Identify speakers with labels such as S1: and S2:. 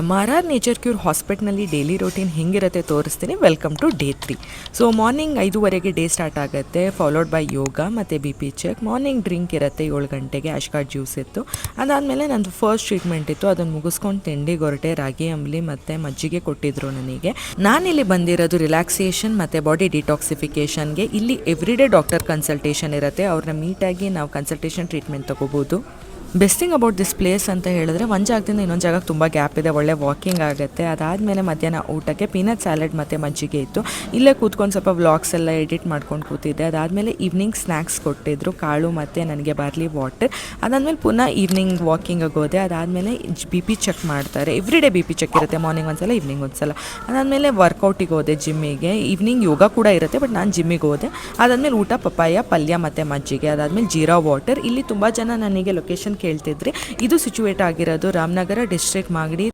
S1: MRR nature cure ಹಾಸ್ಪಿಟ್ಲಲ್ಲಿ daily routine ಹೆಂಗಿರುತ್ತೆ ತೋರಿಸ್ತೀನಿ. Welcome to day 3. So morning 5:30ಗೆ ಡೇ ಸ್ಟಾರ್ಟ್ ಆಗುತ್ತೆ, ಫಾಲೋಡ್ ಬೈ ಯೋಗ ಮತ್ತು BP ಚೆಕ್. ಮಾರ್ನಿಂಗ್ ಡ್ರಿಂಕ್ ಇರುತ್ತೆ 7 ಗಂಟೆಗೆ, ಅಶ್ಕಾಟ್ ಜ್ಯೂಸ್ ಇತ್ತು. ಅದಾದಮೇಲೆ ನಂದು ಫಸ್ಟ್ ಟ್ರೀಟ್ಮೆಂಟ್ ಇತ್ತು, ಅದನ್ನು ಮುಗಿಸ್ಕೊಂಡು ತಿಂಡಿಗೆ ಹೊರಟೆ. ರಾಗಿ ಅಂಬ್ಲಿ ಮತ್ತು ಮಜ್ಜಿಗೆ ಕೊಟ್ಟಿದ್ರು ನನಗೆ. ನಾನಿಲ್ಲಿ ಬಂದಿರೋದು ರಿಲ್ಯಾಕ್ಸೇಷನ್ ಮತ್ತು ಬಾಡಿ ಡಿಟಾಕ್ಸಿಫಿಕೇಷನ್ಗೆ. ಇಲ್ಲಿ ಎವ್ರಿಡೇ ಡಾಕ್ಟರ್ ಕನ್ಸಲ್ಟೇಷನ್ ಇರುತ್ತೆ, ಅವ್ರನ್ನ ಮೀಟಾಗಿ ನಾವು ಕನ್ಸಲ್ಟೇಷನ್ ಟ್ರೀಟ್ಮೆಂಟ್ ತೊಗೋಬೋದು. Best thing about this place ಅಂತ ಹೇಳಿದ್ರೆ, ಒಂದು ಜಾಗದಿಂದ ಇನ್ನೊಂದು ಜಾಗಕ್ಕೆ ತುಂಬ ಗ್ಯಾಪ್ ಇದೆ, ಒಳ್ಳೆ ವಾಕಿಂಗ್ ಆಗುತ್ತೆ. ಅದಾದಮೇಲೆ ಮಧ್ಯಾಹ್ನ ಊಟಕ್ಕೆ ಪೀನಟ್ ಸ್ಯಾಲಡ್ ಮತ್ತು ಮಜ್ಜಿಗೆ ಇತ್ತು. ಇಲ್ಲೇ ಕೂತ್ಕೊಂಡು ಸ್ವಲ್ಪ ವ್ಲಾಗ್ಸ್ ಎಲ್ಲ ಎಡಿಟ್ ಮಾಡ್ಕೊಂಡು ಕೂತಿದ್ದೆ. ಅದಾದಮೇಲೆ ಈವ್ನಿಂಗ್ ಸ್ನ್ಯಾಕ್ಸ್ ಕೊಟ್ಟಿದ್ದರು, ಕಾಳು ಮತ್ತು ನನಗೆ ಬಾರ್ಲಿ ವಾಟರ್. ಅದಾದಮೇಲೆ ಪುನಃ ಈವ್ನಿಂಗ್ ವಾಕಿಂಗಿಗೆ ಹೋದೆ. ಅದಾದಮೇಲೆ BP ಚೆಕ್ ಮಾಡ್ತಾರೆ, ಎವ್ರಿಡೇ BP ಚೆಕ್ ಇರುತ್ತೆ, ಮಾರ್ನಿಂಗ್ ಒಂದ್ಸಲ ಈವ್ನಿಂಗ್ ಒಂದ್ಸಲ. ಅದಾದಮೇಲೆ ವರ್ಕೌಟಿಗೆ ಹೋದೆ, ಜಿಮ್ಮಿಗೆ. ಈವ್ನಿಂಗ್ ಯೋಗ ಕೂಡ ಇರುತ್ತೆ, ಬಟ್ ನಾನು ಜಿಮ್ಮಿಗೆ ಹೋದೆ. ಅದಾದಮೇಲೆ ಊಟ ಪಪ್ಪಾಯ ಪಲ್ಯ ಮತ್ತು ಮಜ್ಜಿಗೆ. ಅದಾದಮೇಲೆ ಜೀರಾ ವಾಟರ್. ಇಲ್ಲಿ ತುಂಬ ಜನ ನನಗೆ ಲೊಕೇಶನ್ ಕೇಳ್ತಿದ್ರಿ. ಇದು ಸಿಚುವೇಟ್ ಆಗಿರೋದು ರಾಮನಗರ ಡಿಸ್ಟ್ರಿಕ್ಟ್ ಮಾಗಡಿ.